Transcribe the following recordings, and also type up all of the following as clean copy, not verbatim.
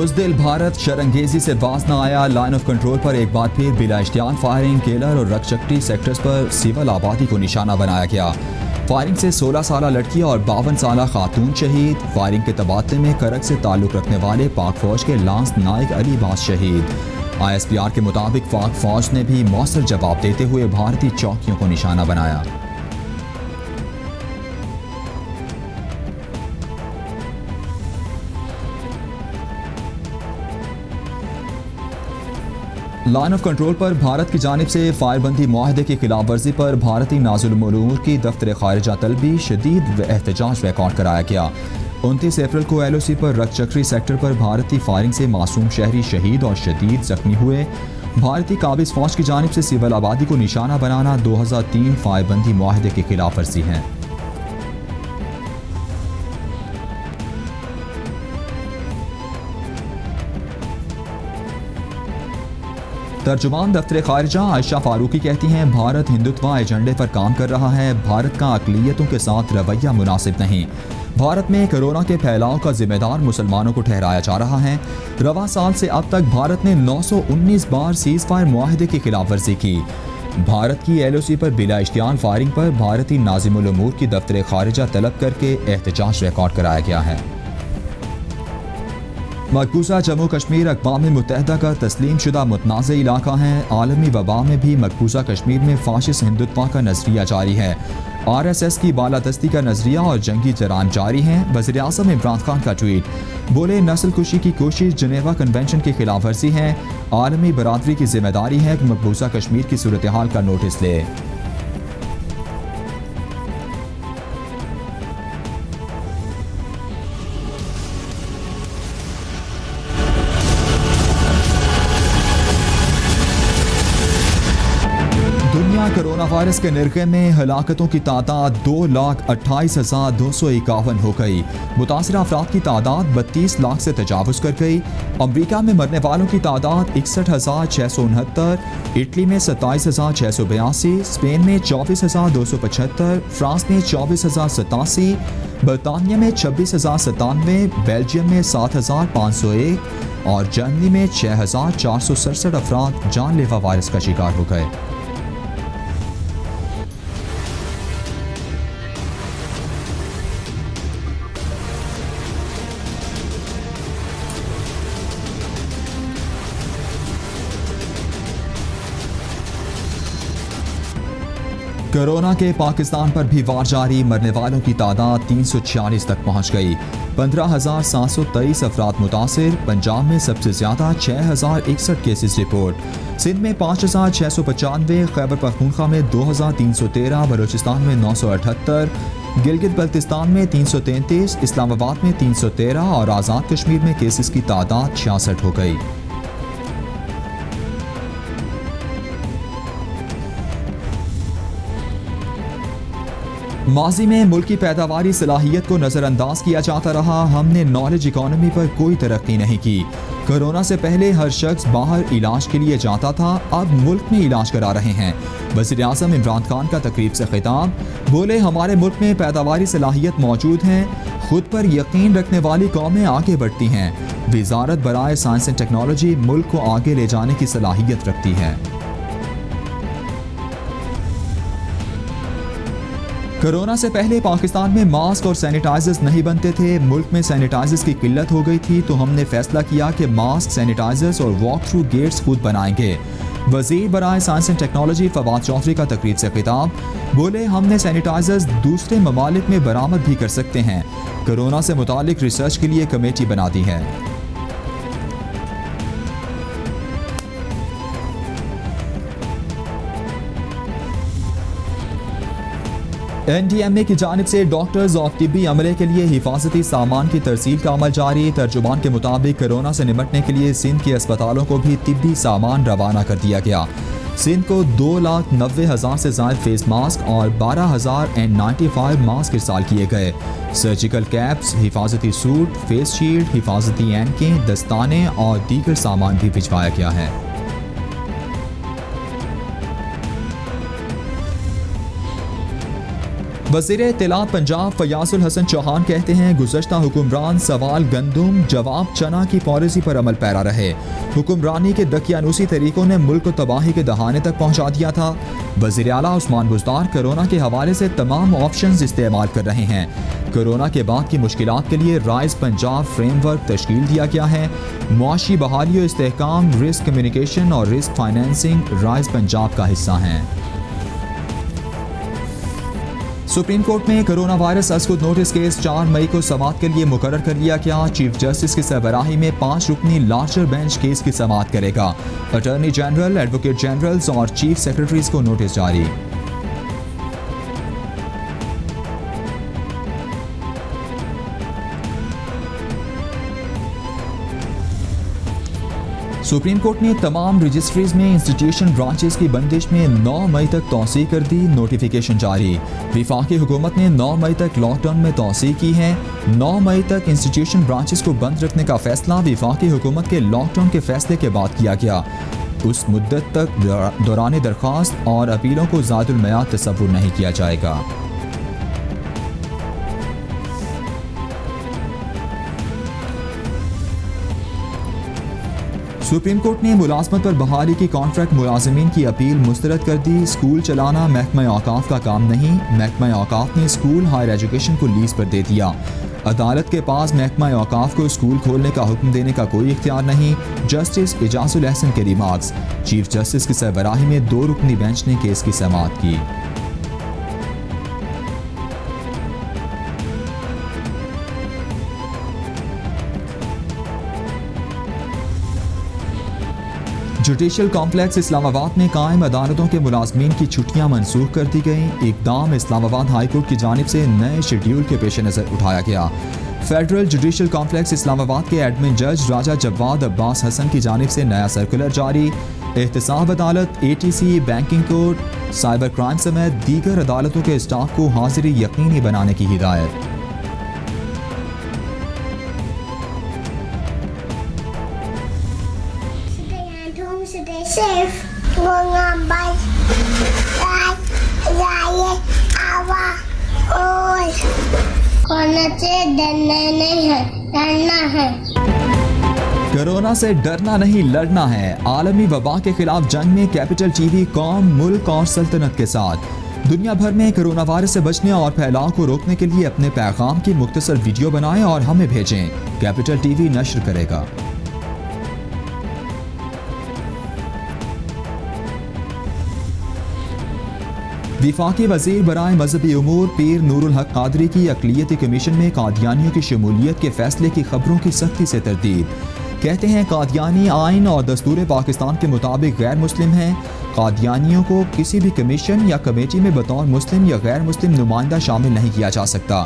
बुज़दिल भारत शरंगेजी से बाज न आया। लाइन ऑफ कंट्रोल पर एक बार फिर बिला इश्तियान फायरिंग। केलर और रक्षकटी सेक्टर्स पर सिविल आबादी को निशाना बनाया गया। फायरिंग से 16 साल लड़की और 52 साल खातून शहीद। फायरिंग के तबादले में करक से ताल्लुक़ रखने वाले पाक फौज के लांस नाइक अली बास शहीद। ISPR के मुताबिक पाक फौज ने भी मौसर जवाब देते हुए भारतीय चौकियों को निशाना बनाया। लाइन ऑफ कंट्रोल पर भारत की जानिब से फायरबंदी मुआहदे की खिलाफ वर्जी पर भारतीय नाज़िल उमूर की दफ्तर खारिजा तलबी शदीद एहतजाज रिकॉर्ड कराया गया। 29 अप्रैल को LOC पर रक्षकरी सेक्टर पर भारतीय फायरिंग से मासूम शहरी शहीद और शदीद जख्मी हुए। भारतीय काबिज फौज की जानिब से सिविल आबादी को निशाना बनाना 2003 फायरबंदी मुआहदे की खिलाफ वर्जी है। तर्जुमान दफ्तर खारिजा आयशा फारूकी कहती हैं, भारत हिंदुत्व एजेंडे पर काम कर रहा है। भारत का अक़लियतों के साथ रवैया मुनासिब नहीं। भारत में कोरोना के फैलाव का जिम्मेदार मुसलमानों को ठहराया जा रहा है। रवा साल से अब तक भारत ने 919 बार सीज़ फायर मुआहदे की खिलाफ वर्जी की। भारत की LOC पर बिला इश्तियान फायरिंग पर भारतीय नाज़िमुल उमूर की दफ्तर खारिजा तलब करके एहतजाज रिकॉर्ड कराया गया है। मकबूजा जम्मू कश्मीर अक़वाम मुत्तहिदा का तस्लीम शुदा मुतनाज़ इलाका है। आलमी वबा में भी मकबूजा कश्मीर में फाशिस्ट हिंदुत्व का नज़रिया जारी है। RSS की बालादस्ती का नज़रिया और जंगी जराइम जारी हैं। वज़ीर-ए-आज़म इमरान खान का ट्वीट, बोले नस्ल कुशी की कोशिश जनेवा कन्वेंशन की खिलाफ वर्जी है। आलमी बरादरी की जिम्मेदारी है कि मकबूजा कश्मीर की सूरत हाल का नोटिस ले। कोरोना वायरस के निर्के में हलाकतों की तादाद 2,28,251 हो गई। मुतासर अफराद की तादाद 32 लाख से तजावुज़ कर गई। अमरीका में मरने वालों की तादाद 61,669, इटली में 27,682, स्पेन में 24,275, फ्रांस में 24,087, बरतानिया में 26,097, बेल्जियम में 7,501 और जर्मनी में 6,467 अफराद जानलेवा वायरस का शिकार हो गए। कोरोना के पाकिस्तान पर भी वार जारी। मरने वालों की तादाद 346 तक पहुंच गई। 15,723 अफराद मुतासिर। पंजाब में सबसे ज्यादा 6,061 केसेस रिपोर्ट। सिंध में 5,695, खैबर पख्तूनख्वा में 2,313, बलूचिस्तान में 978, गिलगित बल्तिस्तान में 333, इस्लामाबाद में 313 और आज़ाद कश्मीर में केसेस की तादाद 66 हो गई। माजी में मुल्क की पैदावारी सलाहियत को नज़रअंदाज किया जाता रहा। हमने नॉलेज इकॉनमी पर कोई तरक्की नहीं की। कोरोना से पहले हर शख्स बाहर इलाज के लिए जाता था, अब मुल्क में इलाज करा रहे हैं। वज़ीर-ए-आज़म इमरान खान का तकरीब से खिताब, बोले हमारे मुल्क में पैदावारी सलाहियत मौजूद है। खुद पर यकीन रखने वाली कौमें आगे बढ़ती हैं। वज़ारत बराए साइंस एंड टेक्नोलॉजी मुल्क को आगे ले जाने की सलाहियत रखती है। कोरोना से पहले पाकिस्तान में मास्क और सैनिटाइजर्स नहीं बनते थे। मुल्क में सैनिटाइजर्स की किल्लत हो गई थी, तो हमने फैसला किया कि मास्क, सैनिटाइजर्स और वॉक थ्रू गेट्स खुद बनाएंगे। वज़ीर बराए science and technology Fawad Chaudhry का तकरीर से खिताब, बोले हमने सैनिटाइजर्स दूसरे ममालिक में बरामद भी कर सकते हैं। कोरोना से मुतालिक रिसर्च के लिए कमेटी बना दी है। NDMA की जानिब से डॉक्टर्स और तिब्बी अमले के लिए हिफाजती सामान की तरसील का अमल जारी। तर्जुमान के मुताबिक कोरोना से निपटने के लिए सिंध के अस्पतालों को भी तिब्बी सामान रवाना कर दिया गया। सिंध को 2,90,000 से ज़ायद फेस मास्क और 12,000 N95 मास्क इरसाल किए गए। सर्जिकल कैप्स, हिफाजती सूट, फेस शील्ड, हिफाजती एनकें, दस्ताने और दीगर सामान भी भिजवाया गया है। वज़ीर इत्तलात पंजाब फयाजुल हसन चौहान कहते हैं गुज़श्ता हुक्मरान सवाल गंदुम जवाब चना की पॉलिसी पर अमल पैरा रहे। हुक्मरानी के दकियानूसी तरीकों ने मुल्क को तबाही के दहाने तक पहुँचा दिया था। वज़ीर आला उस्मान बुज़दार कोरोना के हवाले से तमाम ऑप्शंस इस्तेमाल कर रहे हैं। कोरोना के बाद की मुश्किलात के लिए राइज पंजाब फ्रेमवर्क तश्कील दिया गया है। मुआशी बहाली और इस्तेहकाम, रिस्क कम्युनिकेशन और रिस्क फाइनेंसिंग राइज पंजाब का हिस्सा हैं। सुप्रीम कोर्ट में कोरोना वायरस अस्कुद नोटिस केस 4 मई को समाअत के लिए मुकर्रर कर लिया गया। चीफ जस्टिस की सरबराही में 5 रुकनी लार्जर बेंच केस की समाअत करेगा। अटॉर्नी जनरल, एडवोकेट जनरल्स और चीफ सेक्रेटरीज को नोटिस जारी। सुप्रीम कोर्ट ने तमाम रजिस्ट्रीज में इंस्टीट्यूशन ब्रांचेस की बंदिश में 9 मई तक तौसीह कर दी। नोटिफिकेशन जारी। वफाकी हुकूमत ने 9 मई तक लॉकडाउन में तौसीह की है। 9 मई तक इंस्टीट्यूशन ब्रांचेस को बंद रखने का फैसला वफाकी हुकूमत के लॉकडाउन के फैसले के बाद किया गया। उस मुद्दत तक दौरान दरख्वास्त और अपीलों को ज़ादुल मयाद तस्वुर नहीं किया जाएगा। सुप्रीम कोर्ट ने मुलाजमत पर बहाली की कॉन्ट्रैक्ट मुलाजमीन की अपील मुस्तरद कर दी। स्कूल चलाना महकमा औकाफ का काम नहीं। महकमा औकाफ ने स्कूल हायर एजुकेशन को लीज पर दे दिया। अदालत के पास महकमा औकाफ को स्कूल खोलने का हुक्म देने का कोई इख्तियार नहीं। जस्टिस इजाजुल अहसन के रिमार्क्स। चीफ जस्टिस की सरबराही में 2 रुकनी बेंच ने केस की समाअत की। जुडिशल कॉम्प्लेक्स इस्लामाबाद में कायम अदालतों के मुलाजमीन की छुट्टियां मनसूख कर दी गई। इकदाम इस्लामाबाद हाई कोर्ट की जानिब से नए शेड्यूल के पेश नज़र उठाया गया। फेडरल जुडिशल कॉम्प्लेक्स इस्लामाबाद के एडमिन जज राजा जवाद अब्बास हसन की जानिब से नया सर्कुलर जारी। एहतसाब अदालत, ATC, banking court, cyber crime समेत दीगर अदालतों के स्टाफ को हाजिरी यकीनी बनाने की हिदायत। Stay safe. Mengabaikan raya awal और कोरोना से डरना नहीं है, लड़ना है। कोरोना से डरना नहीं, लड़ना है। आलमी वबा के खिलाफ जंग में कैपिटल TV कौम, मुल्क और सल्तनत के साथ। दुनिया भर में कोरोना वायरस से बचने और फैलाव को रोकने के लिए अपने पैगाम की मुख्तसर वीडियो बनाएं और हमें भेजें। कैपिटल TV नश्र करेगा। वफाकी वज़ीर बराए मजहबी उमूर पीर नूरुल हक कादरी की अक़लियती कमीशन में कादियानियों की शमूलियत के फैसले की खबरों की सख्ती से तरदीद। कहते हैं कादियानी आइन और दस्तूर पाकिस्तान के मुताबिक गैर मुस्लिम हैं। कादियानियों को किसी भी कमीशन या कमेटी में बतौर मुस्लिम या गैर मुस्लिम नुमाइंदा शामिल नहीं किया जा सकता।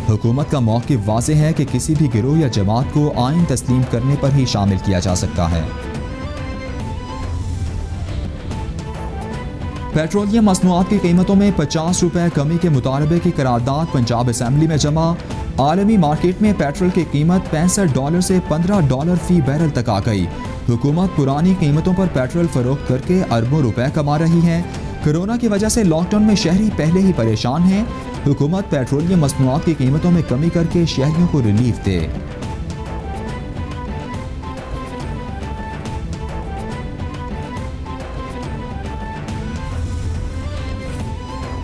हुकूमत का मौक़िफ़ वाज़ेह है कि किसी भी गिरोह या जमात को आइन तस्लीम करने पर ही शामिल किया जा सकता है। पेट्रोलियम मसनूआत की कीमतों में 50 रुपये कमी के मुतालबे की करारदाद पंजाब असम्बली में जमा। आलमी मार्केट में पेट्रोल की कीमत $65 से $15 फी बैरल तक आ गई। हुकूमत पुरानी कीमतों पर पेट्रोल फरोख्त करके अरबों रुपए कमा रही है। कोरोना की वजह से लॉकडाउन में शहरी पहले ही परेशान हैं। हुकूमत पेट्रोलियम मसनूआत की कीमतों में कमी करके शहरियों को रिलीफ दे।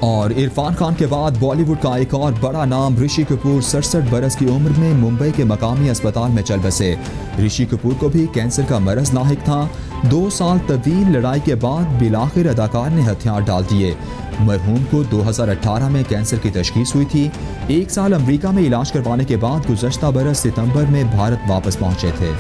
और इरफान खान के बाद बॉलीवुड का एक और बड़ा नाम ऋषि कपूर 67 बरस की उम्र में मुंबई के मकामी अस्पताल में चल बसे। ऋषि कपूर को भी कैंसर का मरज लाहिक था। 2 साल तवील लड़ाई के बाद बिलाखिर अदाकार ने हथियार डाल दिए। मरहूम को 2018 में कैंसर की तशखीस हुई थी। 1 साल अमेरिका में इलाज करवाने के बाद गुज़श्ता बरस सितंबर में भारत वापस पहुंचे थे।